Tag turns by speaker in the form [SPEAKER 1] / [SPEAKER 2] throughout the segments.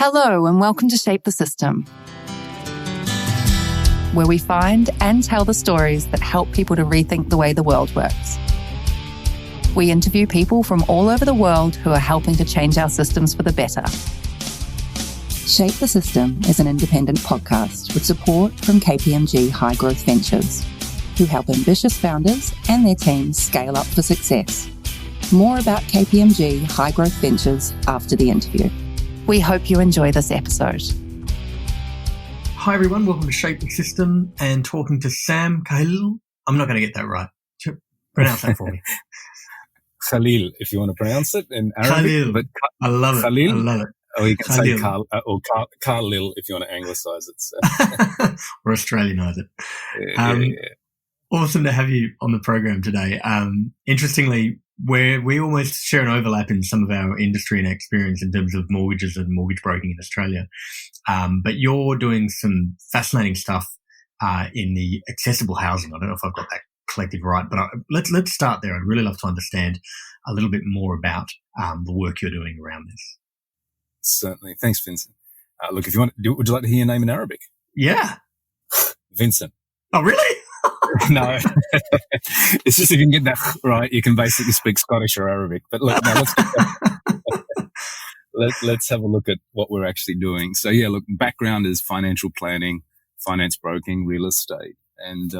[SPEAKER 1] Hello and welcome to Shape the System, where we find and tell the stories that help people to rethink the way the world works. We interview people from all over the world who are helping to change our systems for the better. Shape the System is an independent podcast with support from KPMG High Growth Ventures, who help ambitious founders and their teams scale up for success. More about KPMG High Growth Ventures after the interview. We hope you enjoy this episode.
[SPEAKER 2] Hi everyone, welcome to Shape the System and talking to Sam Khalil. I'm not going to get that right. Pronounce that for me.
[SPEAKER 3] Khalil, if you want to pronounce it in Arabic.
[SPEAKER 2] Khalil.
[SPEAKER 3] But
[SPEAKER 2] I love it.
[SPEAKER 3] Khalil?
[SPEAKER 2] I love it.
[SPEAKER 3] Or you can
[SPEAKER 2] Khalil.
[SPEAKER 3] say Khalil if you want to anglicise it. So.
[SPEAKER 2] Or Australianise it.
[SPEAKER 3] Yeah.
[SPEAKER 2] Awesome to have you on the program today. Interestingly, we almost share an overlap in some of our industry and experience in terms of mortgages and mortgage broking in Australia. But you're doing some fascinating stuff in the accessible housing. I don't know if I've got that collective right, but let's start there. I'd really love to understand a little bit more about the work you're doing around this.
[SPEAKER 3] Certainly. Thanks, Vincent. Look, if you want, would you like to hear your name in Arabic?
[SPEAKER 2] Yeah.
[SPEAKER 3] Vincent.
[SPEAKER 2] Oh, really?
[SPEAKER 3] No. It's just if you can get that right, you can basically speak Scottish or Arabic. But look, now let's have a look at what we're actually doing. So yeah, look, background is financial planning, finance broking, real estate. And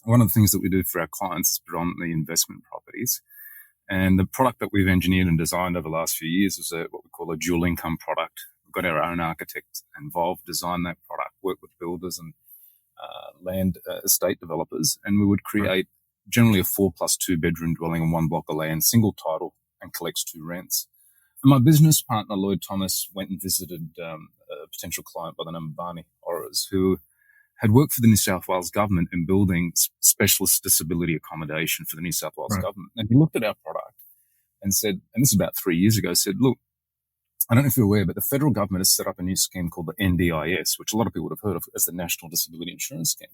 [SPEAKER 3] one of the things that we do for our clients is predominantly investment properties. And the product that we've engineered and designed over the last few years is what we call a dual income product. We've got our own architect involved, design that product, work with builders and land estate developers, and we would create generally a 4+2 bedroom dwelling on one block of land, single title, and collects 2 rents. And my business partner, Lloyd Thomas, went and visited a potential client by the name of Barney Orers, who had worked for the New South Wales government in building specialist disability accommodation for the New South Wales government. And he looked at our product and said, and this is about 3 years ago, said, look, I don't know if you're aware, but the federal government has set up a new scheme called the NDIS, which a lot of people would have heard of as the National Disability Insurance Scheme.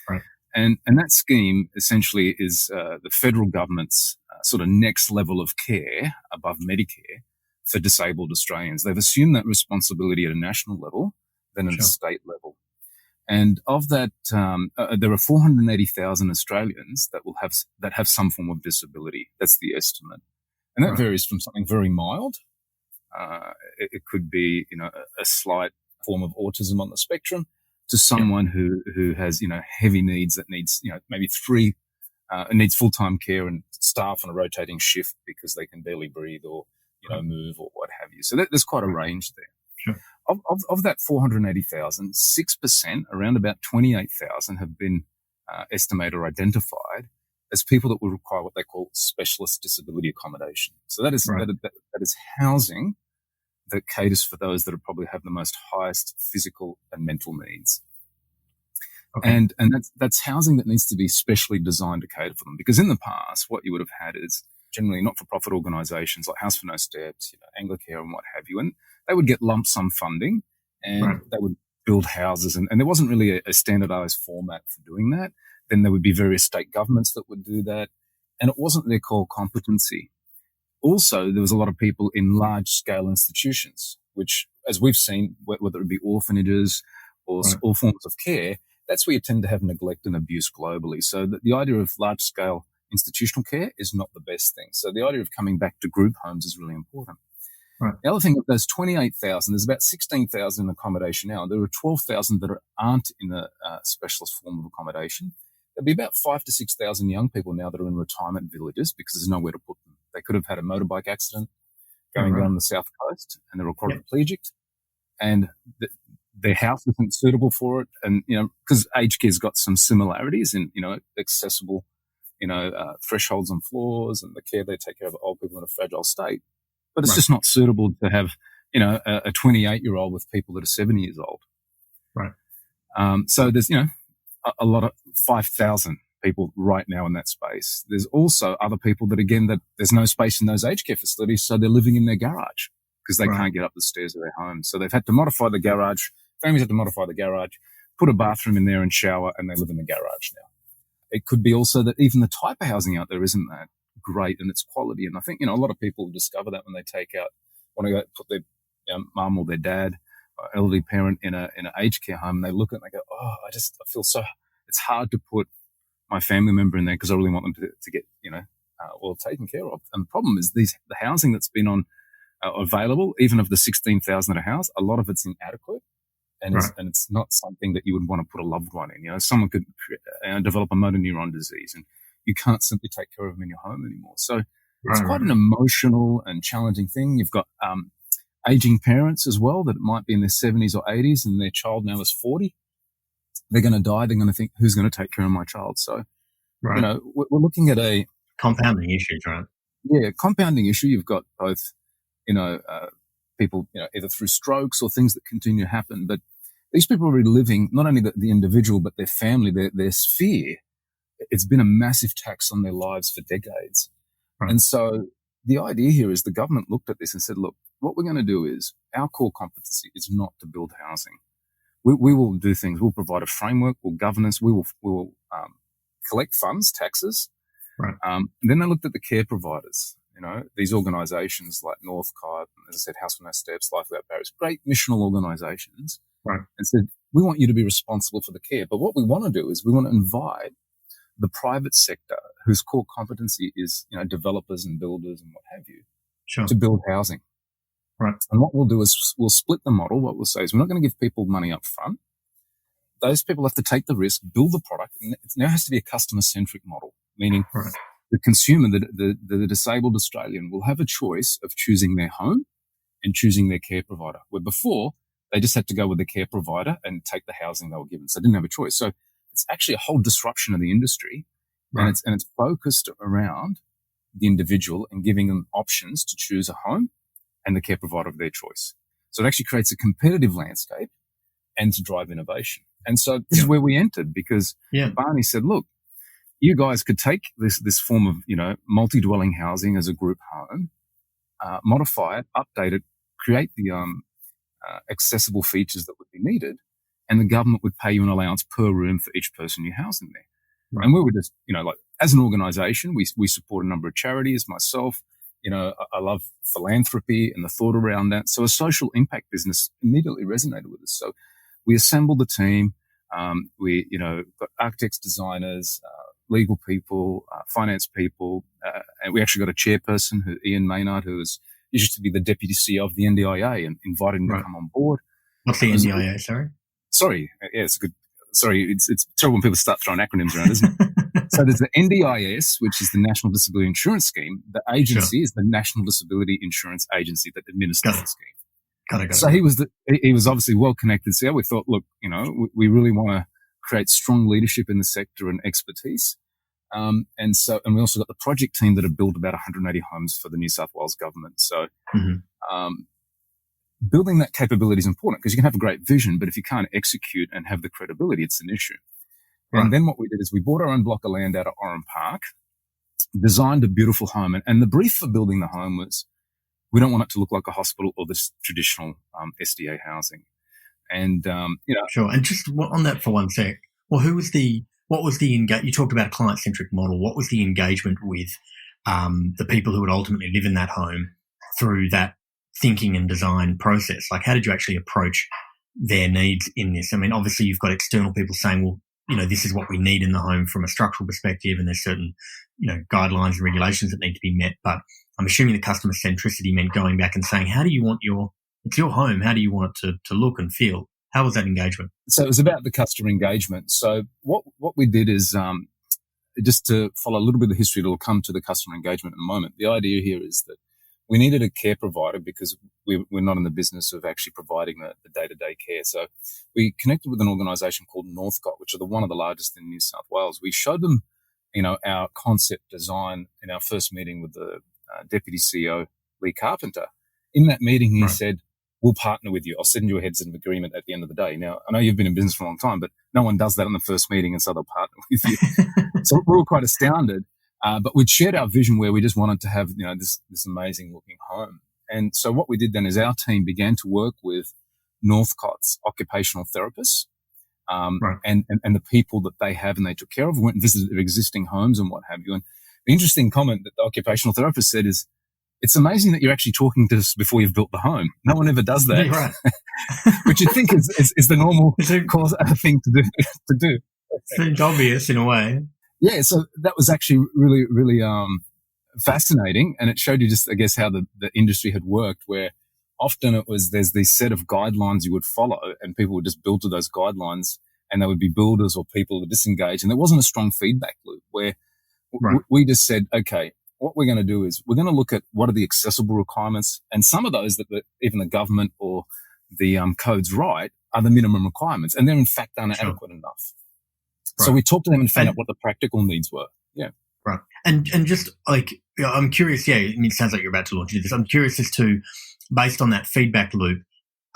[SPEAKER 2] Right.
[SPEAKER 3] And that scheme essentially is the federal government's sort of next level of care above Medicare for disabled Australians. They've assumed that responsibility at a national level, then at a state level. And of that, there are 480,000 Australians that have some form of disability. That's the estimate. And that varies from something very mild. It could be, a slight form of autism on the spectrum to someone who has, heavy needs that needs, maybe needs full-time care and staff on a rotating shift because they can barely breathe or, move or what have you. So there's quite a range there.
[SPEAKER 2] Sure.
[SPEAKER 3] Of that 480,000, 6%, around about 28,000 have been estimated or identified as people that will require what they call specialist disability accommodation. So that is housing that caters for those that probably have the most highest physical and mental needs. Okay. And that's housing that needs to be specially designed to cater for them. Because in the past, what you would have had is generally not-for-profit organisations like House for No Steps, Anglicare and what have you, and they would get lump sum funding and they would build houses, and there wasn't really a standardised format for doing that. Then there would be various state governments that would do that, and it wasn't their core competency. Also, there was a lot of people in large-scale institutions, which, as we've seen, whether it be orphanages or all forms of care, that's where you tend to have neglect and abuse globally. So the idea of large-scale institutional care is not the best thing. So the idea of coming back to group homes is really important. Right. The other thing, of those 28,000, there's about 16,000 in accommodation now. There are 12,000 that aren't in a specialist form of accommodation. There'll be about 5,000 to 6,000 young people now that are in retirement villages because there's nowhere to put them. They could have had a motorbike accident going down the south coast and they're all quadriplegic and their house isn't suitable for it. And, because aged care's got some similarities in, accessible, thresholds on floors and the care they take care of old people in a fragile state. But it's just not suitable to have, a 28-year-old with people that are 70 years old.
[SPEAKER 2] Right.
[SPEAKER 3] So there's, a lot of 5,000 people right now in that space. There's also other people that, again, that there's no space in those aged care facilities, so they're living in their garage because they can't get up the stairs of their home. So they've had to modify the garage. Families had to modify the garage, put a bathroom in there and shower, and they live in the garage now. It could be also that even the type of housing out there isn't that great in its quality. And I think, a lot of people discover that when they want to go put their mum or their dad, or elderly parent in an aged care home, and they look at it and they go, I feel so, it's hard to put my family member in there because I really want them to get, taken care of. And the problem is the housing that's been on available, even of the 16,000 at a house, a lot of it's inadequate. And, it's not something that you would want to put a loved one in. Someone could develop a motor neuron disease, and you can't simply take care of them in your home anymore. So it's quite an emotional and challenging thing. You've got aging parents as well that might be in their 70s or 80s, and their child now is 40. They're going to die. They're going to think, who's going to take care of my child? So, we're looking at a
[SPEAKER 2] compounding issues, right?
[SPEAKER 3] Yeah, compounding issue. You've got both, people, either through strokes or things that continue to happen. But these people are really living, not only the individual, but their family, their sphere. It's been a massive tax on their lives for decades. Right. And so the idea here is the government looked at this and said, look, what we're going to do is our core competency is not to build housing. We will do things. We'll provide a framework, we'll governance, we will collect funds, taxes.
[SPEAKER 2] Right.
[SPEAKER 3] Then they looked at the care providers, these organisations like Northcott, as I said, House with No Steps, Life Without Barriers, great missional organisations,
[SPEAKER 2] right,
[SPEAKER 3] and said, we want you to be responsible for the care. But what we want to do is we want to invite the private sector, whose core competency is, developers and builders and what have you,
[SPEAKER 2] sure,
[SPEAKER 3] to build housing.
[SPEAKER 2] Right.
[SPEAKER 3] And what we'll do is we'll split the model. What we'll say is we're not going to give people money up front. Those people have to take the risk, build the product, and it now has to be a customer-centric model, meaning the consumer, the disabled Australian, will have a choice of choosing their home and choosing their care provider, where before they just had to go with the care provider and take the housing they were given. So they didn't have a choice. So it's actually a whole disruption of the industry, and it's focused around the individual and giving them options to choose a home and the care provider of their choice. So it actually creates a competitive landscape and to drive innovation. And so this is where we entered, because Barney said, look, you guys could take this form of, multi-dwelling housing as a group home, modify it, update it, create the accessible features that would be needed, and the government would pay you an allowance per room for each person you house in there. Right. And we were just, as an organisation, we support a number of charities, myself. I love philanthropy and the thought around that. So a social impact business immediately resonated with us. So we assembled the team. We, got architects, designers, legal people, finance people, and we actually got a chairperson, Ian Maynard, who used to be the deputy CEO of the NDIA, and invited him to come on board.
[SPEAKER 2] What's the NDIA? Sorry.
[SPEAKER 3] It's good. Sorry, it's terrible when people start throwing acronyms around, isn't it? So there's the NDIS, which is the National Disability Insurance Scheme. The agency is the National Disability Insurance Agency that administers the scheme.
[SPEAKER 2] Got it.
[SPEAKER 3] So he was obviously well connected. So we thought, look, we really want to create strong leadership in the sector and expertise. And we also got the project team that have built about 180 homes for the New South Wales government. So, building that capability is important, because you can have a great vision, but if you can't execute and have the credibility, it's an issue. Right. And then what we did is we bought our own block of land out of Oran Park, designed a beautiful home. And the brief for building the home was, we don't want it to look like a hospital or this traditional SDA housing. And,
[SPEAKER 2] Sure. And just on that for one sec, well, what was the you talked about a client-centric model. What was the engagement with the people who would ultimately live in that home through that thinking and design process? Like, how did you actually approach their needs in this? I mean, obviously you've got external people saying, well, this is what we need in the home from a structural perspective, and there's certain, guidelines and regulations that need to be met. But I'm assuming the customer centricity meant going back and saying, how do you want it's your home, how do you want it to look and feel? How was that engagement?
[SPEAKER 3] So it was about the customer engagement. So what we did is, just to follow a little bit of the history, it'll come to the customer engagement in a moment. The idea here is that we needed a care provider, because we're not in the business of actually providing the day-to-day care. So we connected with an organisation called Northcott, which are one of the largest in New South Wales. We showed them, our concept design in our first meeting with the Deputy CEO, Lee Carpenter. In that meeting, he said, we'll partner with you. I'll send you a heads of agreement at the end of the day. Now, I know you've been in business for a long time, but no one does that in the first meeting, and so they'll partner with you. So we were quite astounded. But we'd shared our vision where we just wanted to have, this amazing looking home. And so what we did then is our team began to work with Northcott's occupational therapists, and the people that they have and they took care of. We went and visited their existing homes and what have you. And the interesting comment that the occupational therapist said is, it's amazing that you're actually talking to us before you've built the home. No one ever does that.
[SPEAKER 2] Right.
[SPEAKER 3] Which you think is the normal thing to do.
[SPEAKER 2] Seems obvious in a way.
[SPEAKER 3] Yeah, so that was actually really, really fascinating, and it showed you just, I guess, how the industry had worked, where often there's this set of guidelines you would follow, and people would just build to those guidelines, and there would be builders or people that disengage, and there wasn't a strong feedback loop where we just said, okay, what we're going to do is we're going to look at what are the accessible requirements, and some of those that even the government or the codes write are the minimum requirements, and they're in fact inadequate enough. Right. So we talked to them and found out what the practical needs were. Yeah.
[SPEAKER 2] Right. And just like, I'm curious, I mean, it sounds like you're about to launch this. I'm curious as to, based on that feedback loop,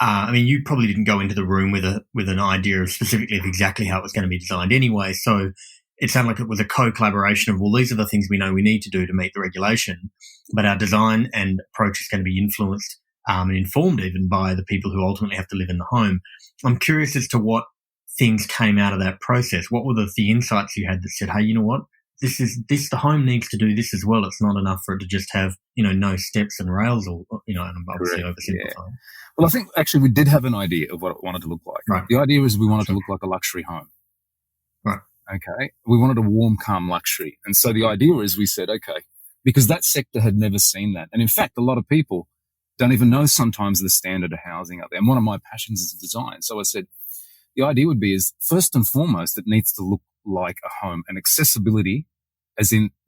[SPEAKER 2] I mean, you probably didn't go into the room with an idea of specifically of exactly how it was going to be designed anyway. So it sounded like it was a co-collaboration of, well, these are the things we know we need to do to meet the regulation, but our design and approach is going to be influenced and informed even by the people who ultimately have to live in the home. I'm curious as to what things came out of that process. What were the insights you had that said, hey, you know what? The home needs to do this as well. It's not enough for it to just have, no steps and rails or, and I'm obviously oversimplifying. Yeah.
[SPEAKER 3] Well, I think actually we did have an idea of what it wanted to look like.
[SPEAKER 2] Right.
[SPEAKER 3] The idea was we wanted to look like a luxury home.
[SPEAKER 2] Right.
[SPEAKER 3] Okay. We wanted a warm, calm luxury. And so the idea is we said, okay, because that sector had never seen that. And in fact, a lot of people don't even know sometimes the standard of housing out there. And one of my passions is design. So I said, the idea would be is first and foremost, it needs to look like a home, and accessibility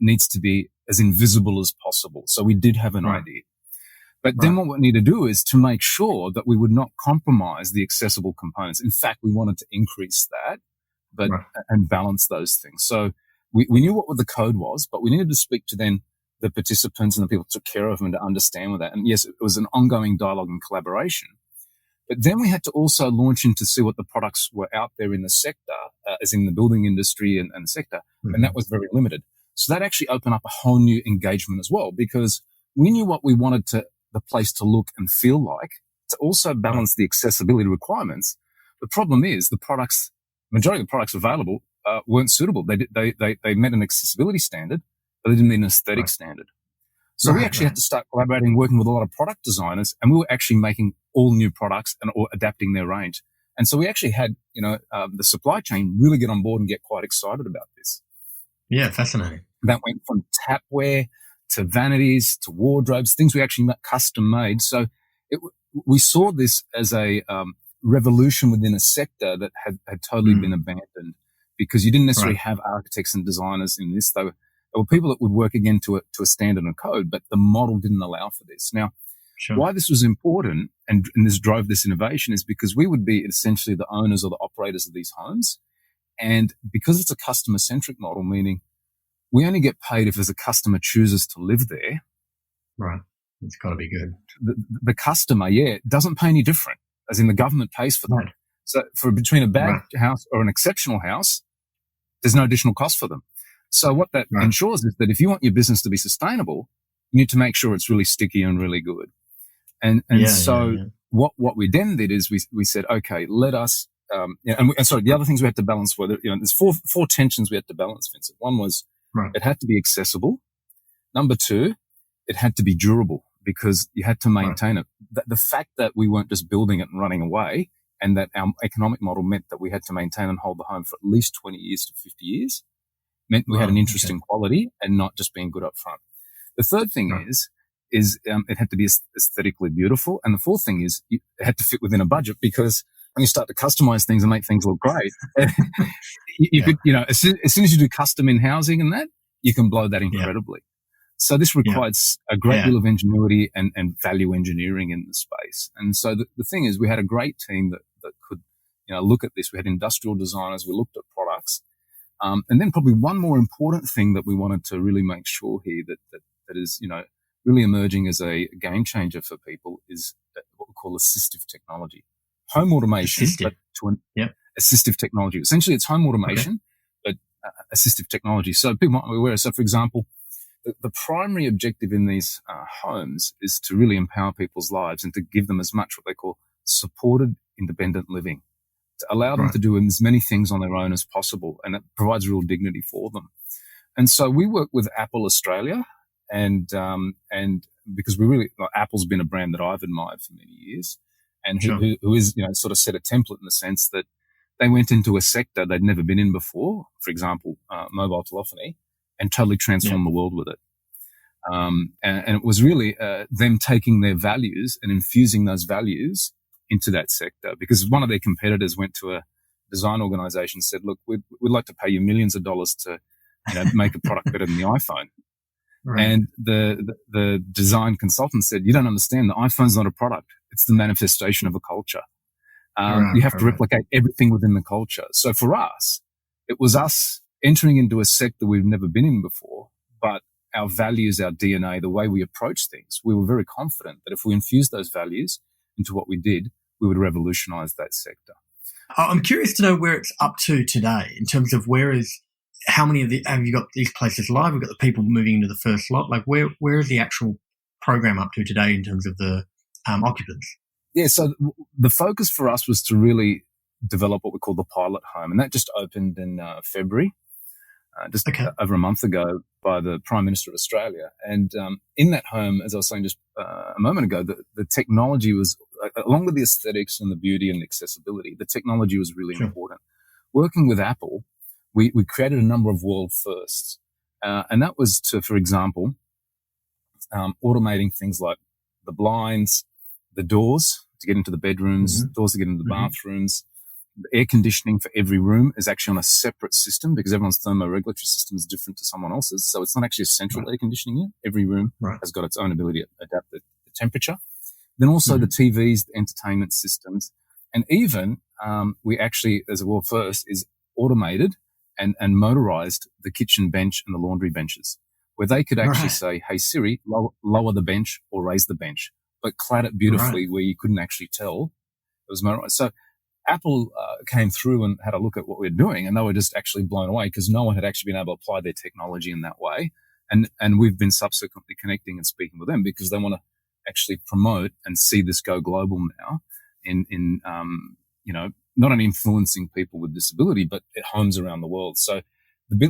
[SPEAKER 3] needs to be as invisible as possible. So we did have an idea. But then what we need to do is to make sure that we would not compromise the accessible components. In fact, we wanted to increase that, and balance those things. So we knew what the code was, but we needed to speak to then the participants and the people who took care of them to understand with that. And yes, it was an ongoing dialogue and collaboration. But then we had to also launch in to see what the products were out there in the sector, as in the building industry and the sector. Mm-hmm. And that was very limited. So that actually opened up a whole new engagement as well, because we knew what we wanted the place to look and feel like, to also balance the accessibility requirements. The problem is majority of the products available weren't suitable. They met an accessibility standard, but they didn't meet an aesthetic standard. So we actually had to start collaborating, working with a lot of product designers, and we were actually making all new products or adapting their range. And so we actually had, the supply chain really get on board and get quite excited about this.
[SPEAKER 2] Yeah, fascinating.
[SPEAKER 3] That went from tapware to vanities to wardrobes, things we actually custom made. So we saw this as a revolution within a sector that had totally been abandoned, because you didn't necessarily have architects and designers in this. There were people that would work again to a standard and code, but the model didn't allow for this. Now, why this was important and this drove this innovation is because we would be essentially the owners or the operators of these homes. And because it's a customer-centric model, meaning we only get paid if as a customer chooses to live there.
[SPEAKER 2] Right. It's got to be good.
[SPEAKER 3] The customer, doesn't pay any different, as in the government pays for that. Right. So between a bad house or an exceptional house, there's no additional cost for them. So what that ensures is that if you want your business to be sustainable, you need to make sure it's really sticky and really good. And what we then did is we said, okay, let us, the other things we had to balance were, there's four tensions we had to balance, Vincent. One was it had to be accessible. Number two, it had to be durable, because you had to maintain it. The fact that we weren't just building it and running away, and that our economic model meant that we had to maintain and hold the home for at least 20 years to 50 years, meant we had an interesting quality and not just being good up front. The third thing is it had to be aesthetically beautiful. And the fourth thing is it had to fit within a budget, because when you start to customize things and make things look great, you could, as soon as you do custom in housing and that, you can blow that incredibly. So this required a great deal of ingenuity and value engineering in the space. And so the thing is, we had a great team that could, look at this. We had industrial designers. We looked at products. And then probably one more important thing that we wanted to really make sure here that is, really emerging as a game changer for people is what we call assistive technology. Home automation, assistive technology. Essentially, it's home automation, but assistive technology. So people might be aware. So, for example, the primary objective in these homes is to really empower people's lives and to give them as much what they call supported independent living, to allow them to do as many things on their own as possible, and it provides real dignity for them. And so we work with Apple Australia and because Apple's been a brand that I've admired for many years, and who is, sort of set a template in the sense that they went into a sector they'd never been in before, for example, mobile telephony, and totally transformed the world with it. And it was really them taking their values and infusing those values into that sector, because one of their competitors went to a design organization and said, look, we'd like to pay you millions of dollars to make a product better than the iPhone. Right. And the design consultant said, you don't understand, the iPhone's not a product. It's the manifestation of a culture. You have to replicate everything within the culture. So for us, it was us entering into a sector we've never been in before, but our values, our DNA, the way we approach things, we were very confident that if we infused those values into what we did, we would revolutionize that sector.
[SPEAKER 2] I'm curious to know where it's up to today in terms of how many have you got these places live? We've got the people moving into the first lot. Like where is the actual program up to today in terms of the occupants?
[SPEAKER 3] Yeah, so the focus for us was to really develop what we call the pilot home, and that just opened in February, over a month ago, by the Prime Minister of Australia. And in that home, as I was saying just a moment ago, the technology was, along with the aesthetics and the beauty and the accessibility, the technology was really important. Working with Apple, we created a number of world firsts, and that was to, for example, automating things like the blinds, the doors to get into the bedrooms, doors to get into the bathrooms. The air conditioning for every room is actually on a separate system because everyone's thermoregulatory system is different to someone else's. So it's not actually a central air conditioning unit. Every room has got its own ability to adapt the temperature. Then also the TVs, the entertainment systems. And even we actually, as a world first, is automated and motorized the kitchen bench and the laundry benches, where they could actually say, hey, Siri, lower the bench or raise the bench, but clad it beautifully where you couldn't actually tell it was motorized. So Apple came through and had a look at what we were doing, and they were just actually blown away because no one had actually been able to apply their technology in that way. And we've been subsequently connecting and speaking with them because they want to actually promote and see this go global now in not only influencing people with disability, but at homes around the world. So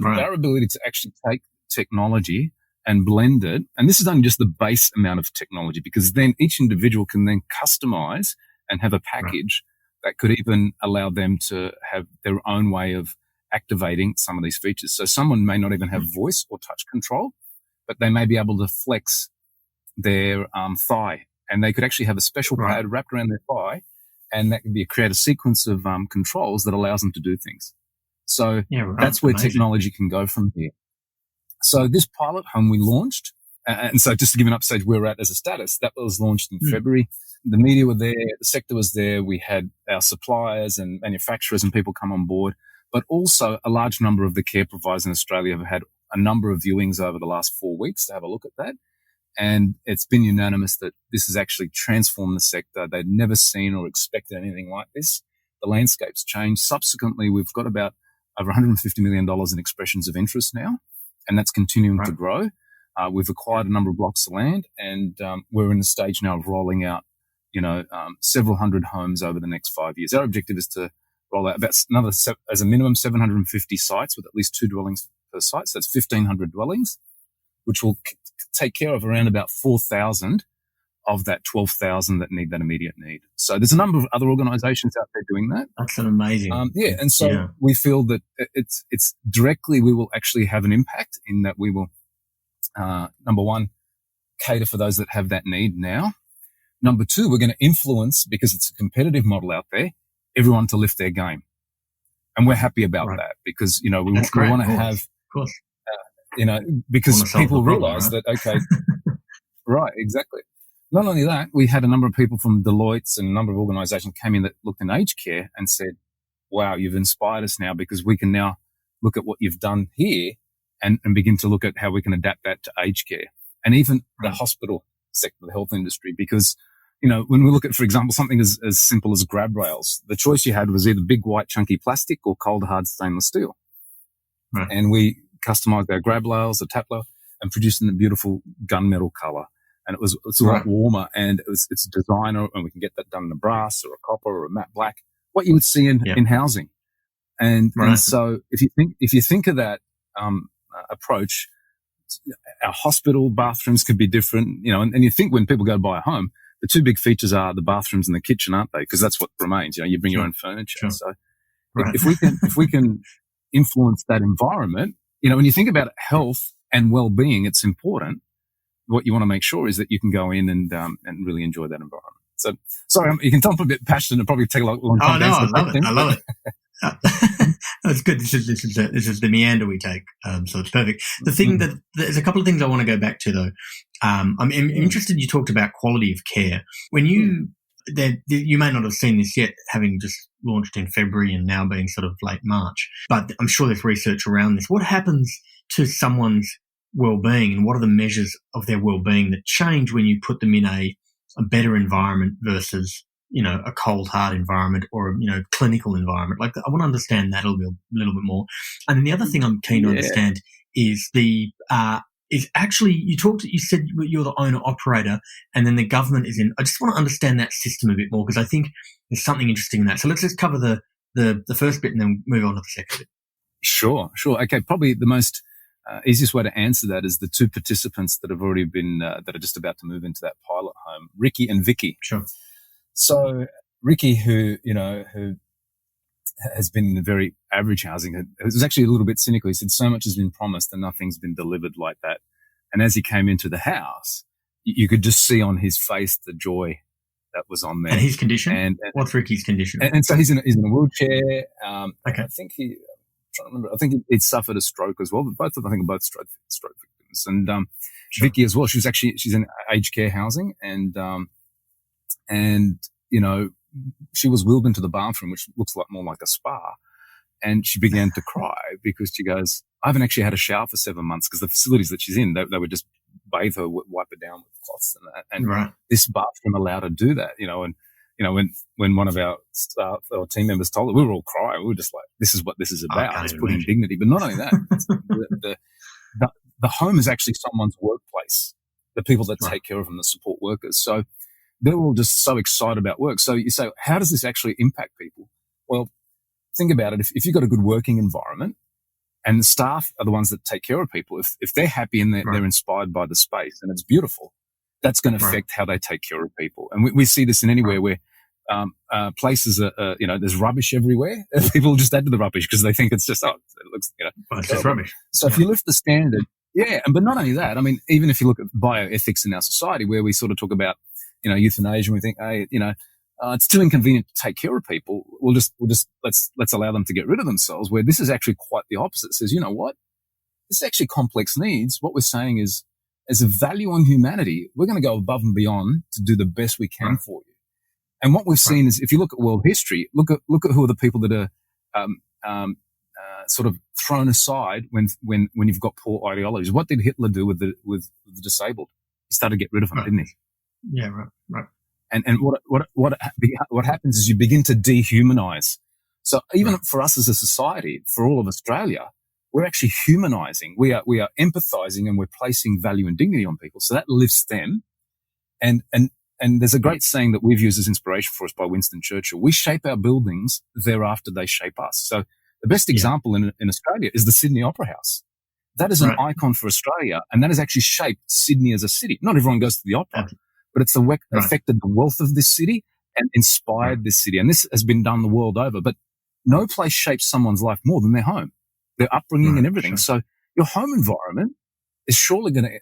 [SPEAKER 3] our ability to actually take technology and blend it, and this is only just the base amount of technology, because then each individual can then customize and have a package that could even allow them to have their own way of activating some of these features. So someone may not even have voice or touch control, but they may be able to flex their thigh, and they could actually have a special pad wrapped around their thigh, and that could create a sequence of controls that allows them to do things. So that's where technology can go from here. So this pilot home we launched, and so just to give an update where we're at as a status, that was launched in February. The media were there, the sector was there, we had our suppliers and manufacturers and people come on board, but also a large number of the care providers in Australia have had a number of viewings over the last 4 weeks to have a look at that. And it's been unanimous that this has actually transformed the sector. They'd never seen or expected anything like this. The landscape's changed. Subsequently, we've got about over $150 million in expressions of interest now, and that's continuing to grow. We've acquired a number of blocks of land, and we're in the stage now of rolling out, several hundred homes over the next 5 years. Our objective is to roll out about as a minimum 750 sites with at least 2 dwellings per site. So that's 1,500 dwellings, which will take care of around about 4,000 of that 12,000 that need that immediate need. So there's a number of other organizations out there doing that.
[SPEAKER 2] That's an amazing.
[SPEAKER 3] And so we feel that it's directly, we will actually have an impact in that we will, number one, cater for those that have that need now. Number two, we're going to influence, because it's a competitive model out there, everyone to lift their game. And we're happy about that because, we want to have,
[SPEAKER 2] of course.
[SPEAKER 3] Because people realize that, okay, right, exactly. Not only that, we had a number of people from Deloitte and a number of organizations came in that looked in aged care and said, wow, you've inspired us now because we can now look at what you've done here and begin to look at how we can adapt that to aged care and even the hospital sector, the health industry, because, when we look at, for example, something as simple as grab rails, the choice you had was either big, white, chunky plastic or cold, hard stainless steel. Right. And we customized our grab rails, the tap rail, and produced in a beautiful gunmetal color. And it's a lot warmer, and it's designer, and we can get that done in a brass or a copper or a matte black, what you would see in housing. And so if you think of that approach, Our hospital bathrooms could be different, and you think when people go to buy a home, the two big features are the bathrooms and the kitchen, aren't they? Because that's what remains. You bring your own furniture.
[SPEAKER 2] Sure.
[SPEAKER 3] So
[SPEAKER 2] Right.
[SPEAKER 3] if we can influence that environment, when you think about health and well-being, it's important. What you want to make sure is that you can go in and really enjoy that environment. So, sorry, you can tell I'm a bit passionate and probably take a long time.
[SPEAKER 2] Oh no, I love it. That's good. This is the meander we take, so it's perfect. The thing that there's a couple of things I want to go back to though. I'm interested. You talked about quality of care. When you may not have seen this yet, having just launched in February and now being sort of late March, but I'm sure there's research around this. What happens to someone's well-being, and what are the measures of their well-being that change when you put them in a better environment versus a cold, hard environment or clinical environment? Like, I want to understand that a little bit more. And then the other thing I'm keen to understand is is actually, you said you're the owner operator and then the government is in. I just want to understand that system a bit more, because I think there's something interesting in that. So let's just cover the first bit and then move on to the second bit.
[SPEAKER 3] Sure. Okay. Probably the most easiest way to answer that is the two participants that have already been, that are just about to move into that pilot home, Ricky and Vicky.
[SPEAKER 2] Sure.
[SPEAKER 3] So Ricky, who has been in very average housing, it was actually a little bit cynical. He said, so much has been promised and nothing's been delivered like that. And as he came into the house, you could just see on his face the joy that was on there.
[SPEAKER 2] And his condition? And what's Ricky's condition?
[SPEAKER 3] And so he's in a wheelchair.
[SPEAKER 2] Okay.
[SPEAKER 3] I think trying to remember, I think he'd suffered a stroke as well, but both stroke victims. And
[SPEAKER 2] Sure.
[SPEAKER 3] Vicky as well, she's in aged care housing, and she was wheeled into the bathroom, which looks more like a spa, and she began to cry because she goes, I haven't actually had a shower for 7 months, because the facilities that she's in, they would just bathe her, wipe her down with cloths, and
[SPEAKER 2] right.
[SPEAKER 3] This bathroom allowed her to do that, when one of our staff or team members told her, we were all crying. We were just like, this is what this is about. It's putting dignity. But not only that, the home is actually someone's workplace, the people that take care of them, the support workers. So they're all just so excited about work. So you say, how does this actually impact people? Well, think about it. If you've got a good working environment and the staff are the ones that take care of people, if they're happy and they're inspired by the space and it's beautiful, that's going to affect how they take care of people. And we see this in anywhere where places are, there's rubbish everywhere. People just add to the rubbish because they think it's just, it looks,
[SPEAKER 2] it's just rubbish.
[SPEAKER 3] So if you lift the standard, but not only that, I mean, even if you look at bioethics in our society, where we sort of talk about, euthanasia, and we think, hey, it's too inconvenient to take care of people. We'll just let's allow them to get rid of themselves. Where this is actually quite the opposite. It says, you know what? This is actually complex needs. What we're saying is, as a value on humanity, we're going to go above and beyond to do the best we can for you. And what we've seen is, if you look at world history, look at who are the people that are sort of thrown aside when you've got poor ideologies. What did Hitler do with the disabled? He started to get rid of them, didn't he?
[SPEAKER 2] Yeah, right.
[SPEAKER 3] And what happens is you begin to dehumanize. So even for us as a society, for all of Australia, we're actually humanizing. We are empathizing, and we're placing value and dignity on people. So that lifts them. And there's a great saying that we've used as inspiration for us by Winston Churchill. We shape our buildings, thereafter they shape us. So the best example in Australia is the Sydney Opera House. That is an icon for Australia, and that has actually shaped Sydney as a city. Not everyone goes to the opera, but it's affected the wealth of this city and inspired this city. And this has been done the world over. But no place shapes someone's life more than their home, their upbringing and everything. Sure. So your home environment is surely going to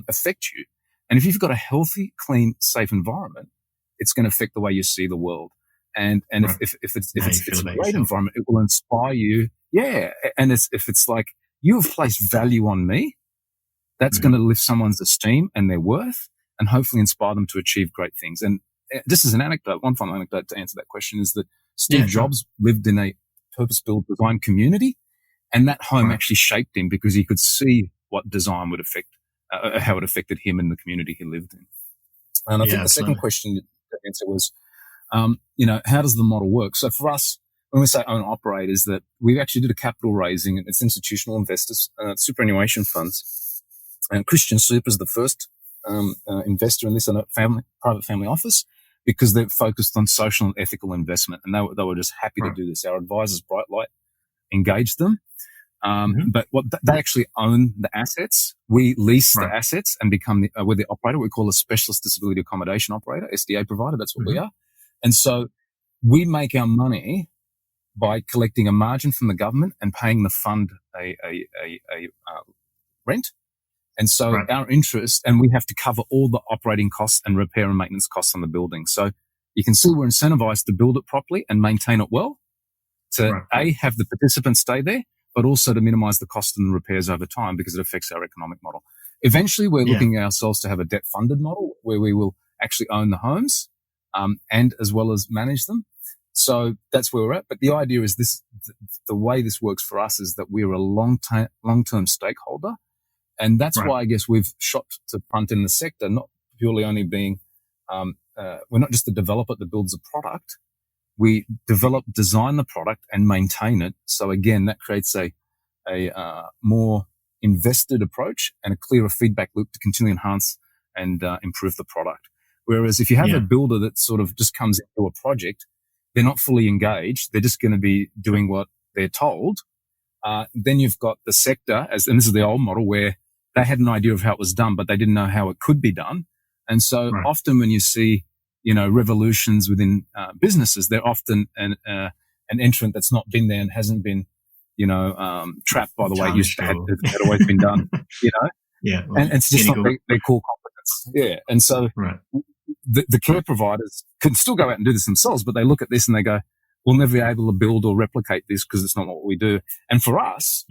[SPEAKER 3] affect you. And if you've got a healthy, clean, safe environment, it's going to affect the way you see the world. And if it's a great environment, it will inspire you. Yeah. And if it's like, you have placed value on me, that's going to lift someone's esteem and their worth, and hopefully inspire them to achieve great things. And just as an anecdote, one final anecdote to answer that question is that Steve Jobs lived in a purpose-built design community, and that home actually shaped him because he could see what design would affect, how it affected him and the community he lived in. And I think the second question to answer was, how does the model work? So for us, when we say own operate, is that we actually did a capital raising, and it's institutional investors, superannuation funds, and Christian Super is the first investor in this, in a private family office, because they're focused on social and ethical investment, and they were just happy to do this. Our advisors, Bright Light, engaged them. But they actually own the assets. We lease
[SPEAKER 2] Right.
[SPEAKER 3] the assets and become we're the operator. We call a specialist disability accommodation operator, SDA provider. That's what we are. And so we make our money by collecting a margin from the government and paying the fund a rent. And so our interest, and we have to cover all the operating costs and repair and maintenance costs on the building. So you can see we're incentivized to build it properly and maintain it well, to have the participants stay there, but also to minimize the cost and repairs over time because it affects our economic model. Eventually, we're looking at ourselves to have a debt-funded model where we will actually own the homes and as well as manage them. So that's where we're at. But the idea is this: the way this works for us is that we're a long-term stakeholder, and that's why I guess we've shot to front in the sector, not purely only being we're not just the developer that builds a product. We develop, design the product, and maintain it. So again, that creates a more invested approach and a clearer feedback loop to continually enhance and improve the product. Whereas if you have a builder that sort of just comes into a project, they're not fully engaged. They're just going to be doing what they're told. Then you've got the sector, and this is the old model where they had an idea of how it was done, but they didn't know how it could be done. And so often when you see, revolutions within businesses, they're often an entrant that's not been there and hasn't been, trapped by the way it had always been done,
[SPEAKER 2] well,
[SPEAKER 3] and it's just not their core competence. Yeah. And so the care providers can still go out and do this themselves, but they look at this and they go, we'll never be able to build or replicate this because it's not what we do. And for us,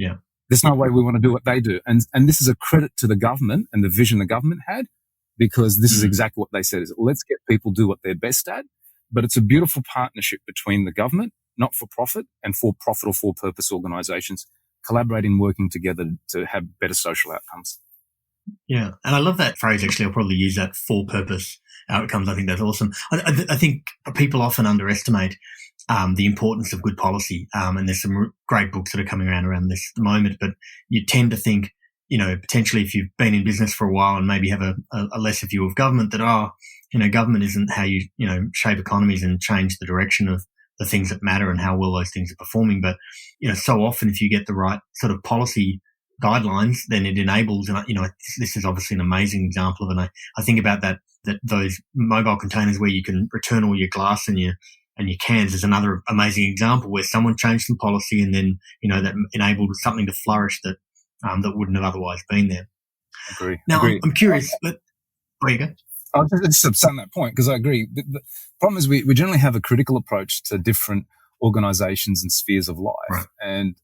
[SPEAKER 3] there's no way we want to do what they do. And this is a credit to the government and the vision the government had, because this is exactly what they said is let's get people do what they're best at. But it's a beautiful partnership between the government, not-for-profit, and for-profit or for-purpose organizations collaborating, working together to have better social outcomes.
[SPEAKER 2] Yeah. And I love that phrase. Actually, I'll probably use that for-purpose outcomes. I think that's awesome. I think people often underestimate the importance of good policy. And there's some great books that are coming around this at the moment, but you tend to think, potentially if you've been in business for a while and maybe have a lesser view of government, that, government isn't how you, shape economies and change the direction of the things that matter and how well those things are performing. But, so often if you get the right sort of policy guidelines, then it enables, and, this is obviously an amazing example of it. And I think about that those mobile containers where you can return all your glass and your cans is another amazing example where someone changed some policy and then, that enabled something to flourish that wouldn't have otherwise been there.
[SPEAKER 3] Agree.
[SPEAKER 2] Now, I'm curious. Where you go?
[SPEAKER 3] I was just saying that point because I agree. The problem is we generally have a critical approach to different organizations and spheres of life. And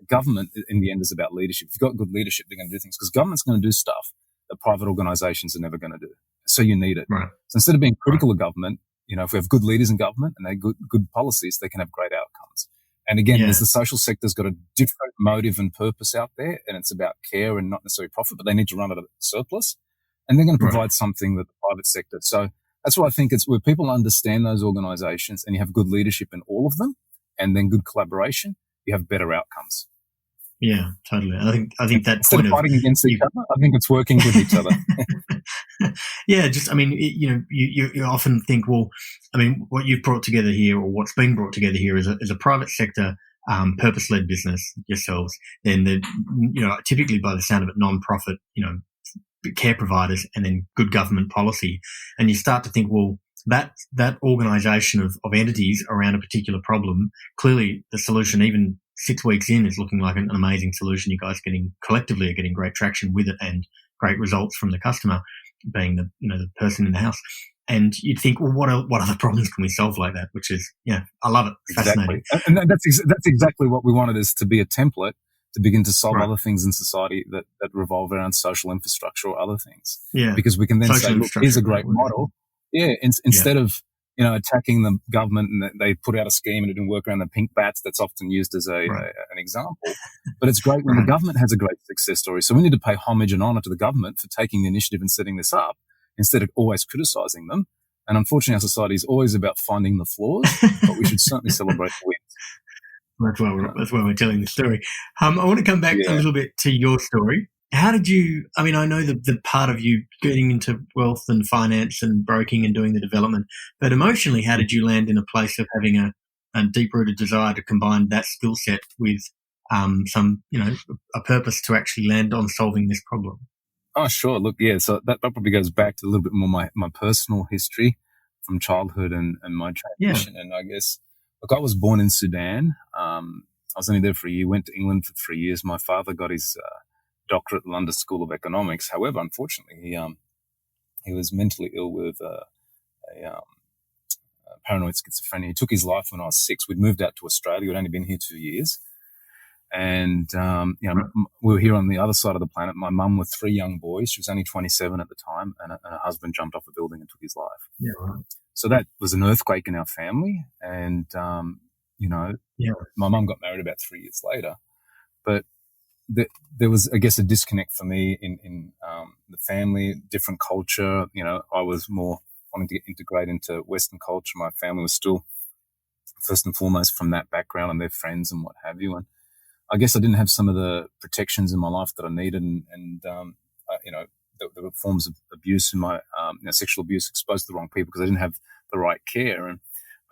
[SPEAKER 3] government, in the end, is about leadership. If you've got good leadership, they're going to do things because government's going to do stuff that private organizations are never going to do. So you need it. So instead of being critical of government, if we have good leaders in government and they good policies, they can have great outcomes. And again, there's the social sector's got a different motive and purpose out there, and it's about care and not necessarily profit, but they need to run at a surplus. And they're going to provide something that the private sector. So that's what I think it's where people understand those organizations and you have good leadership in all of them and then good collaboration, you have better outcomes.
[SPEAKER 2] Yeah, totally. I think that
[SPEAKER 3] instead
[SPEAKER 2] point
[SPEAKER 3] of fighting against each other, I think it's working with each other.
[SPEAKER 2] You often think, well, what you've brought together here, or what's being brought together here, is a private sector, purpose-led business yourselves. Then typically by the sound of it, non-profit, care providers, and then good government policy, and you start to think, well, that organisation of entities around a particular problem, clearly the solution, even 6 weeks in, is looking like an amazing solution. You guys collectively are getting great traction with it and great results from the customer, being the person in the house. And you'd think, well, what other problems can we solve like that? Which is, I love it. It's fascinating.
[SPEAKER 3] And that's exactly what we wanted, is to be a template to begin to solve other things in society that revolve around social infrastructure or other things.
[SPEAKER 2] Yeah.
[SPEAKER 3] Because we can then say, look, here's a great model. Yeah. Instead of, attacking the government and they put out a scheme and it didn't work around the pink bats, that's often used as an example. But it's great when the government has a great success story. So we need to pay homage and honor to the government for taking the initiative and setting this up instead of always criticizing them. And unfortunately, our society is always about finding the flaws, but we should certainly celebrate the wins.
[SPEAKER 2] That's why we're telling the story. I want to come back a little bit to your story. How did you, I know the part of you getting into wealth and finance and broking and doing the development, but emotionally, how did you land in a place of having a deep-rooted desire to combine that skill set with some, a purpose to actually land on solving this problem?
[SPEAKER 3] Oh, sure. Look, yeah. So that probably goes back to a little bit more my personal history from childhood and my transition. And I guess, look, I was born in Sudan. I was only there for a year, went to England for 3 years. My father got his doctorate at the London School of Economics. However, unfortunately, he was mentally ill with paranoid schizophrenia. He took his life when I was 6. We'd moved out to Australia. We'd only been here 2 years. And, we were here on the other side of the planet. My mum with 3 young boys. She was only 27 at the time, and her husband jumped off a building and took his life.
[SPEAKER 2] Yeah, right.
[SPEAKER 3] So that was an earthquake in our family. And, my mum got married about 3 years later. But there was, I guess, a disconnect for me in the family, different culture. I was more wanting to integrate into Western culture. My family was still first and foremost from that background and their friends and what have you. And I guess I didn't have some of the protections in my life that I needed, and there were forms of abuse in my sexual abuse, exposed to the wrong people because I didn't have the right care. And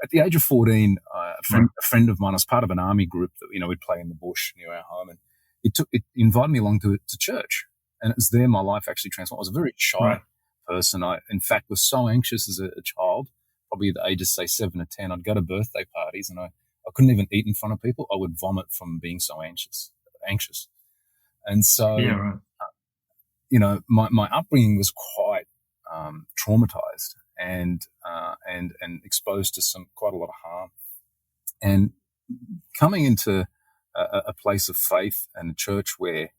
[SPEAKER 3] at the age of 14, a friend of mine was part of an army group that we'd play in the bush near our home, and it invited me along to church, and it was there my life actually transformed. I was a very shy person. I, in fact, was so anxious as a child, probably at the ages say 7 or 10. I'd go to birthday parties and I couldn't even eat in front of people. I would vomit from being so anxious. And so, my upbringing was quite traumatized and exposed to quite a lot of harm. And coming into a place of faith and a church where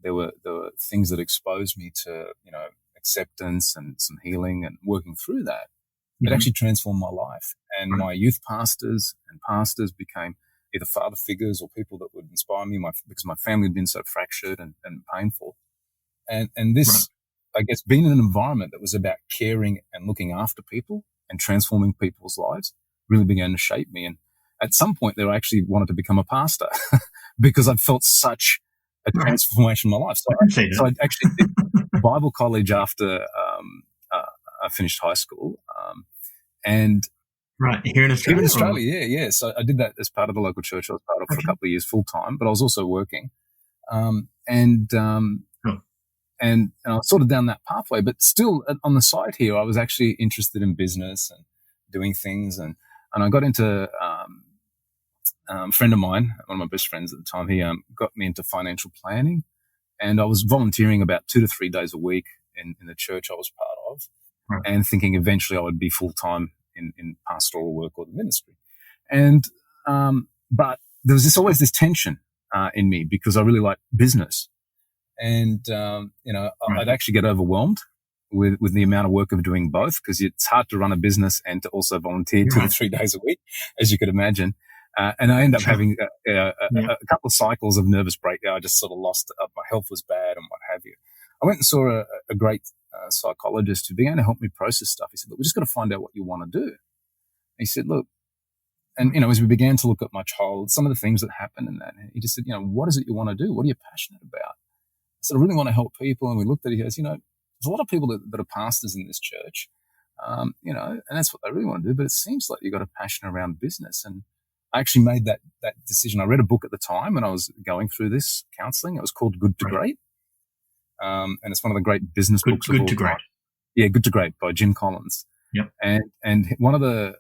[SPEAKER 3] there were things that exposed me to, acceptance and some healing and working through that, it actually transformed my life. And my youth pastors became either father figures or people that would inspire me because my family had been so fractured and painful. And this, I guess, being in an environment that was about caring and looking after people and transforming people's lives really began to shape me. And at some point there, I actually wanted to become a pastor because I'd felt such a transformation in my life. So I actually did Bible college after I finished high school.
[SPEAKER 2] Here in Australia?
[SPEAKER 3] Here in Australia, yeah. So I did that as part of the local church I was part of for a couple of years full time, but I was also working. And I was sort of down that pathway, but still on the side here, I was actually interested in business and doing things. And I got into a friend of mine, one of my best friends at the time, he got me into financial planning. And I was volunteering about 2 to 3 days a week in the church I was part of, and thinking eventually I would be full-time in pastoral work or the ministry. And but there was always this tension in me because I really like business. And, I'd actually get overwhelmed with the amount of work of doing both because it's hard to run a business and to also volunteer 2 to 3 days a week, as you could imagine. And I ended up having a couple of cycles of nervous breakdown. I just sort of lost up. My health was bad and what have you. I went and saw a great psychologist who began to help me process stuff. He said, look, we're just got to find out what you want to do. And he said, look, and, as we began to look at my child, some of the things that happened in that, he just said, what is it you want to do? What are you passionate about? I said, I really want to help people. And we looked at it, he goes, there's a lot of people that are pastors in this church, and that's what they really want to do. But it seems like you've got a passion around business. And I actually made that decision. I read a book at the time when I was going through this counseling. It was called Good to Great. And it's one of the great business books of all time. Good to Great. Yeah, Good to Great by Jim Collins.
[SPEAKER 2] Yep.
[SPEAKER 3] And one of the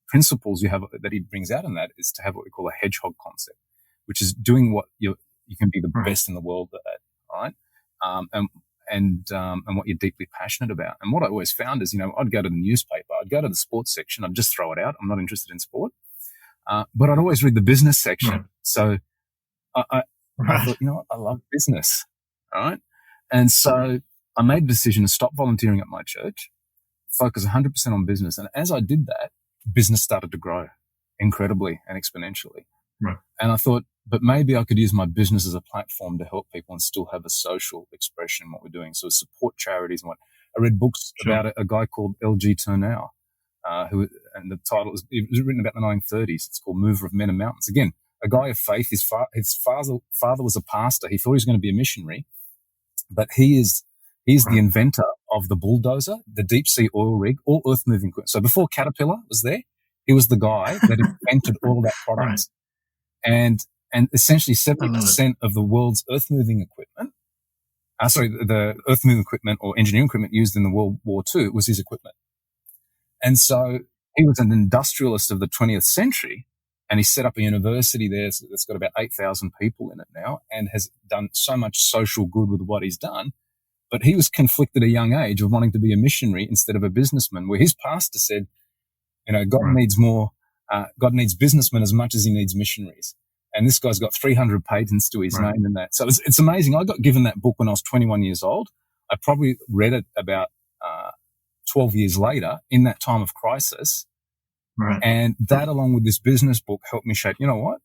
[SPEAKER 3] principles you have that he brings out in that is to have what we call a hedgehog concept, which is doing what you can be the best in the world at, right? And what you're deeply passionate about. And what I always found is, I'd go to the newspaper, I'd go to the sports section, I'd just throw it out. I'm not interested in sport. But I'd always read the business section. So I thought, I love business. All right. And so I made the decision to stop volunteering at my church, focus 100% on business. And as I did that, business started to grow incredibly and exponentially.
[SPEAKER 2] Right.
[SPEAKER 3] And I thought, but maybe I could use my business as a platform to help people and still have a social expression in what we're doing. So support charities and what. I read books about a guy called L.G. Turnell, and the title it was written about the 1930s. It's called Mover of Men and Mountains. Again, a guy of faith. His father was a pastor. He thought he was going to be a missionary, but he's the inventor of the bulldozer, the deep sea oil rig, all earth moving equipment. So before Caterpillar was there, he was the guy that invented all of that product. And And essentially 70% of the world's earth-moving equipment, the earth-moving equipment or engineering equipment used in the World War II was his equipment. And so he was an industrialist of the 20th century, and he set up a university there that's got about 8,000 people in it now and has done so much social good with what he's done. But he was conflicted at a young age of wanting to be a missionary instead of a businessman, where his pastor said, God needs businessmen as much as he needs missionaries. And this guy's got 300 patents to his name in that. So it's amazing. I got given that book when I was 21 years old. I probably read it about 12 years later in that time of crisis.
[SPEAKER 2] Right.
[SPEAKER 3] And that, along with this business book, helped me shape, I want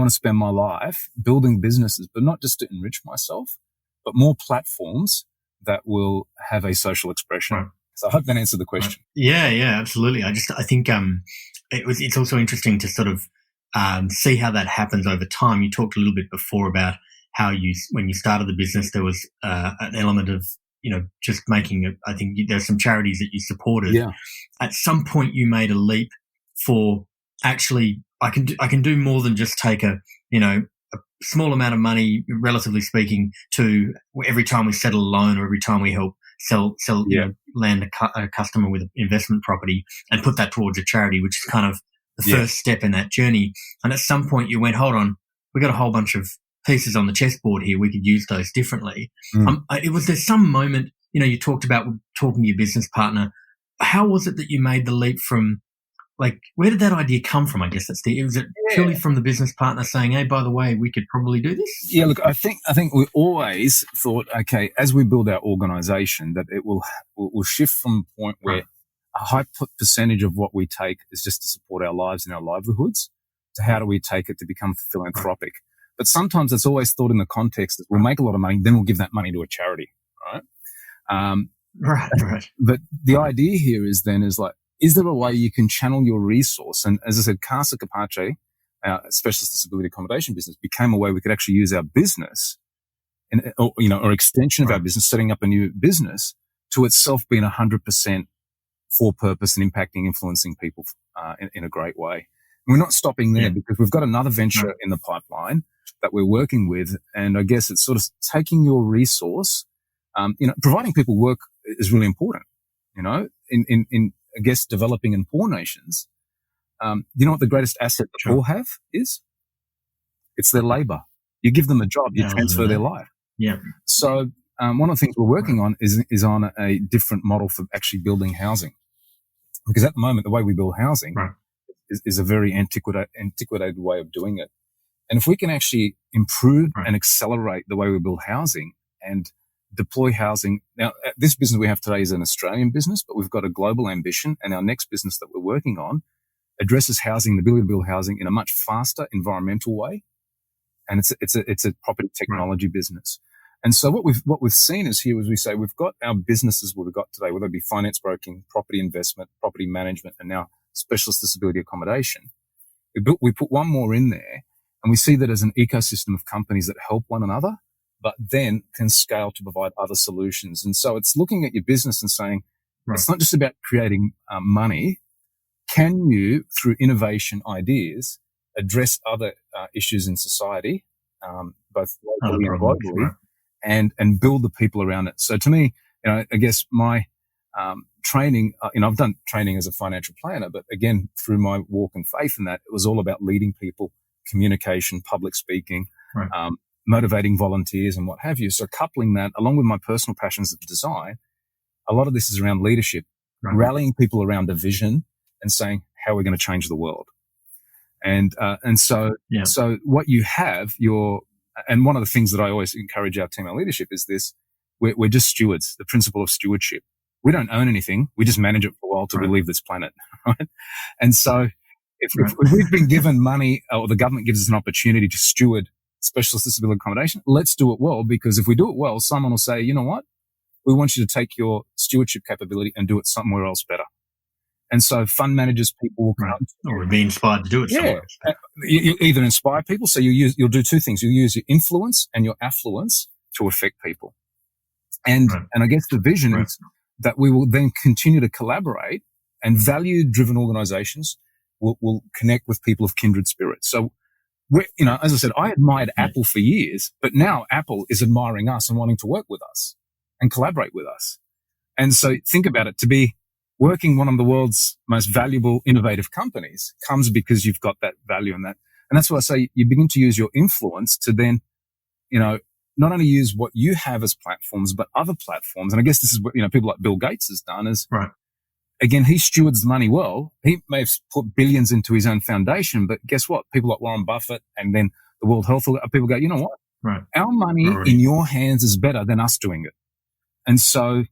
[SPEAKER 3] to spend my life building businesses, but not just to enrich myself, but more platforms that will have a social expression. Right. So I hope that answered the question.
[SPEAKER 2] Right. Yeah, absolutely. I think it's also interesting to sort of see how that happens over time. You talked a little bit before about how when you started the business, there was an element of just making I think there's some charities that you supported.
[SPEAKER 3] Yeah.
[SPEAKER 2] At some point, you made a leap for actually I can do more than just take a small amount of money, relatively speaking, to every time we settle a loan or every time we help sell land a customer with an investment property and put that towards a charity, which is kind of the first step in that journey. And at some point you went, hold on, we got a whole bunch of pieces on the chessboard here. We could use those differently. There's some moment, you talked about talking to your business partner. How was it that you made the leap from, where did that idea come from? I guess was it purely from the business partner saying, hey, by the way, we could probably do this?
[SPEAKER 3] Yeah, look, I think we always thought, okay, as we build our organization, that it will shift from a point where a high percentage of what we take is just to support our lives and our livelihoods, to how do we take it to become philanthropic. But sometimes it's always thought in the context that we'll make a lot of money, then we'll give that money to a charity, right?
[SPEAKER 2] Right.
[SPEAKER 3] But the idea here is is there a way you can channel your resource? And as I said, Casa Capace, our specialist disability accommodation business, became a way we could actually use our business or extension of our business, setting up a new business, to itself being 100% for purpose and impacting, influencing people in a great way. And we're not stopping there because we've got another venture in the pipeline that we're working with. And I guess it's sort of taking your resource, providing people work is really important, in I guess, developing and poor nations. You know what the greatest asset the poor have is? It's their labor. You give them a job, you transfer their life.
[SPEAKER 2] Yeah.
[SPEAKER 3] So one of the things we're working on is on a different model for actually building housing. Because at the moment, the way we build housing is a very antiquated way of doing it. And if we can actually improve and accelerate the way we build housing and deploy housing. Now, this business we have today is an Australian business, but we've got a global ambition, and our next business that we're working on addresses housing, the ability to build housing in a much faster environmental way. And it's a property technology business. And so what we've seen is here, as we say, we've got our businesses we've got today, whether it be finance broking, property investment, property management, and now specialist disability accommodation. We put one more in there, and we see that as an ecosystem of companies that help one another, but then can scale to provide other solutions. And so it's looking at your business and saying, it's not just about creating money. Can you, through innovation ideas, address other issues in society, both locally and globally, and build the people around it? So to me, I guess my training, I've done training as a financial planner, but again, through my walk and faith in that, it was all about leading people, communication, public speaking, motivating volunteers and what have you. So coupling that along with my personal passions of design, a lot of this is around leadership, rallying people around a vision and saying, how are we going to change the world? And so what you have, and one of the things that I always encourage our team, our leadership, is this: we're just stewards, the principle of stewardship. We don't own anything. We just manage it for a while till we leave this planet, right? And so if we've been given money, or the government gives us an opportunity to steward specialist disability accommodation, let's do it well, because if we do it well, someone will say, you know what? We want you to take your stewardship capability and do it somewhere else better. And so fund managers, people will come.
[SPEAKER 2] Or be inspired to do it somewhere else.
[SPEAKER 3] You either inspire people, so you'll do two things. You'll use your influence and your affluence to affect people. And I guess the vision is that we will then continue to collaborate, and value-driven organizations will connect with people of kindred spirits. So as I said, I admired Apple for years, but now Apple is admiring us and wanting to work with us and collaborate with us. And so think about it, to be working one of the world's most valuable, innovative companies comes because you've got that value in that. And that's why I say you begin to use your influence to then, not only use what you have as platforms, but other platforms. And I guess this is what, people like Bill Gates has done is,
[SPEAKER 2] right.
[SPEAKER 3] Again, he stewards the money well. He may have put billions into his own foundation, but guess what? People like Warren Buffett and then the World Health Organization, people go, you know what?
[SPEAKER 2] Right.
[SPEAKER 3] Our money in your hands is better than us doing it. And so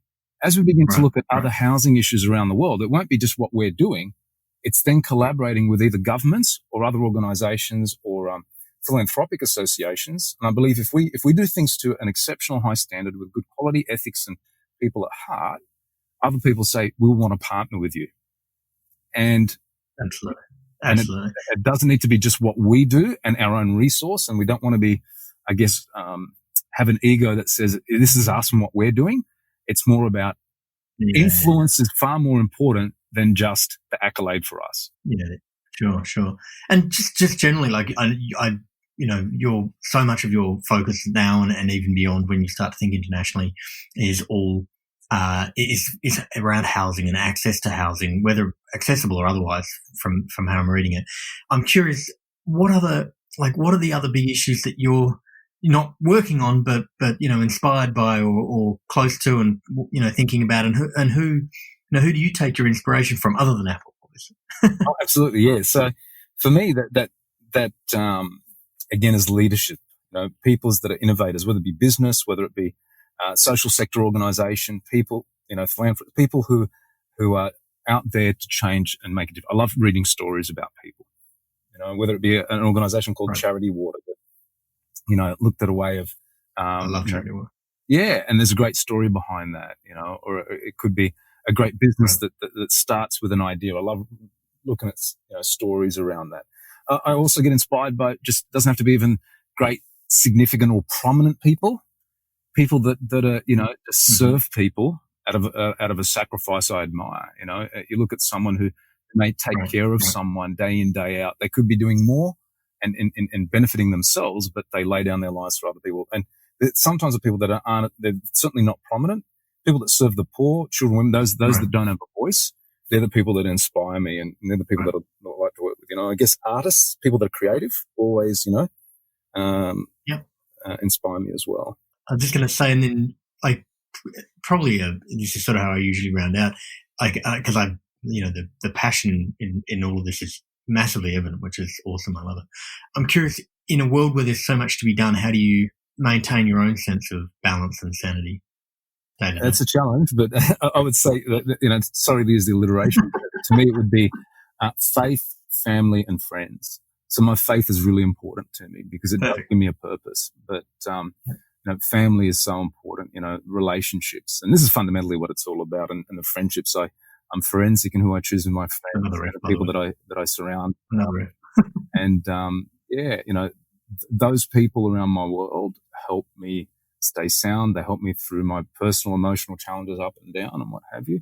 [SPEAKER 3] as we begin to look at other housing issues around the world, it won't be just what we're doing. It's then collaborating with either governments or other organizations or philanthropic associations. And I believe if we do things to an exceptional high standard with good quality ethics and people at heart, other people say, we'll want to partner with you. And
[SPEAKER 2] absolutely.
[SPEAKER 3] And it doesn't need to be just what we do and our own resource. And we don't want to be, I guess, have an ego that says this is us and what we're doing. It's more about influence is far more important than just the accolade for us.
[SPEAKER 2] Yeah, sure. And just generally, like you're so much of your focus now and even beyond when you start to think internationally is all is around housing and access to housing, whether accessible or otherwise. From how I'm reading it, I'm curious what are the other big issues that you're not working on, but inspired by or close to, and thinking about, and who do you take your inspiration from other than Apple?
[SPEAKER 3] Oh, absolutely, yeah. So for me, that again is leadership. Peoples that are innovators, whether it be business, whether it be social sector organisation, people, philanthropy, people who are out there to change and make a difference. I love reading stories about people. Whether it be an organisation called Charity Water that, looked at a way of.
[SPEAKER 2] I love Charity Water.
[SPEAKER 3] Yeah, and there's a great story behind that, or it could be a great business that starts with an idea. I love looking at stories around that. I also get inspired by, just doesn't have to be even great, significant or prominent people that are, just serve people out of a sacrifice I admire. You look at someone who may take care of someone day in, day out. They could be doing more and benefiting themselves, but they lay down their lives for other people. And sometimes the people that aren't, they're certainly not prominent. People that serve the poor, children, women, those that don't have a voice, they're the people that inspire me, and they're the people that I like to work with. I guess artists, people that are creative, always, inspire me as well.
[SPEAKER 2] I'm just going to say, and then probably this is sort of how I usually round out, because the passion in all of this is massively evident, which is awesome. I love it. I'm curious, in a world where there's so much to be done, how do you maintain your own sense of balance and sanity?
[SPEAKER 3] That's a challenge, but I would say that, sorry to use the alliteration, but to me it would be faith, family, and friends. So my faith is really important to me because it does give me a purpose. But family is so important. Relationships, and this is fundamentally what it's all about. And the friendships, I'm forensic in who I choose in my friends, the people that I surround. Those people around my world help me stay sound. They help me through my personal, emotional challenges up and down and what have you.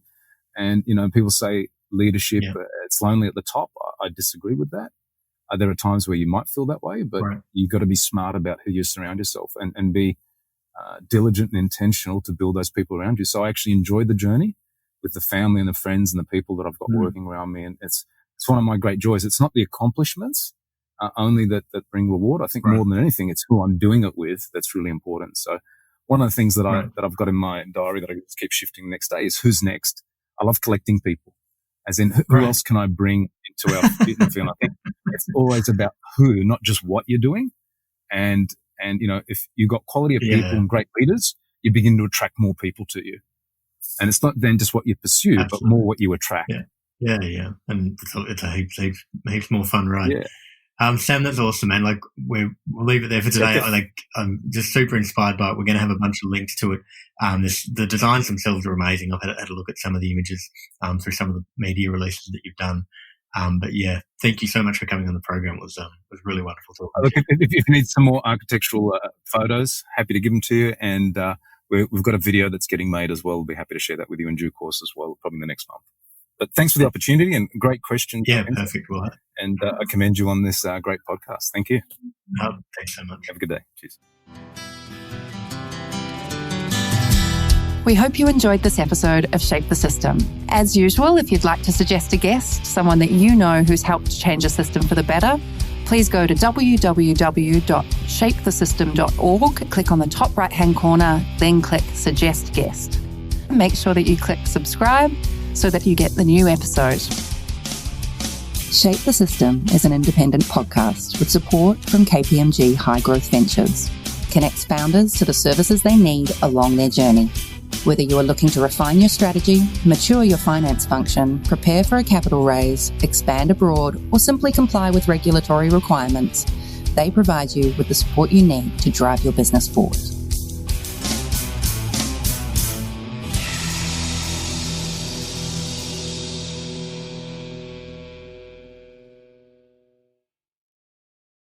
[SPEAKER 3] And, people say leadership, it's lonely at the top. I disagree with that. There are times where you might feel that way, but you've got to be smart about who you surround yourself and be diligent and intentional to build those people around you. So I actually enjoy the journey with the family and the friends and the people that I've got working around me. And it's one of my great joys. It's not the accomplishments only that bring reward. I think more than anything, it's who I'm doing it with that's really important. So one of the things that I've got in my diary that I just keep shifting next day is who's next. I love collecting people, as in who else can I bring into our field? And I think it's always about who, not just what you're doing. And if you've got quality of people and great leaders, you begin to attract more people to you. And it's not then just what you pursue, but more what you attract.
[SPEAKER 2] Yeah. And it's a heaps more fun, right?
[SPEAKER 3] Yeah.
[SPEAKER 2] Sam, that's awesome, man. We'll leave it there for today. I'm just super inspired by it. We're going to have a bunch of links to it. The designs themselves are amazing. I've had a look at some of the images through some of the media releases that you've done. But yeah, thank you so much for coming on the program. It was really wonderful talking.
[SPEAKER 3] Look, if you need some more architectural photos, happy to give them to you. And we've got a video that's getting made as well. We'll be happy to share that with you in due course as well, probably in the next month. But thanks for the opportunity and great questions.
[SPEAKER 2] Yeah, perfect. Well,
[SPEAKER 3] and I commend you on this great podcast. Thank you.
[SPEAKER 2] Thanks so much.
[SPEAKER 3] Have a good day. Cheers.
[SPEAKER 1] We hope you enjoyed this episode of Shape the System. As usual, if you'd like to suggest a guest, someone that you know who's helped change a system for the better, please go to www.shapethesystem.org, click on the top right-hand corner, then click Suggest Guest. Make sure that you click subscribe so that you get the new episode. Shape the System is an independent podcast with support from KPMG High Growth Ventures. Connects founders to the services they need along their journey. Whether you are looking to refine your strategy, mature your finance function, prepare for a capital raise, expand abroad, or simply comply with regulatory requirements, they provide you with the support you need to drive your business forward.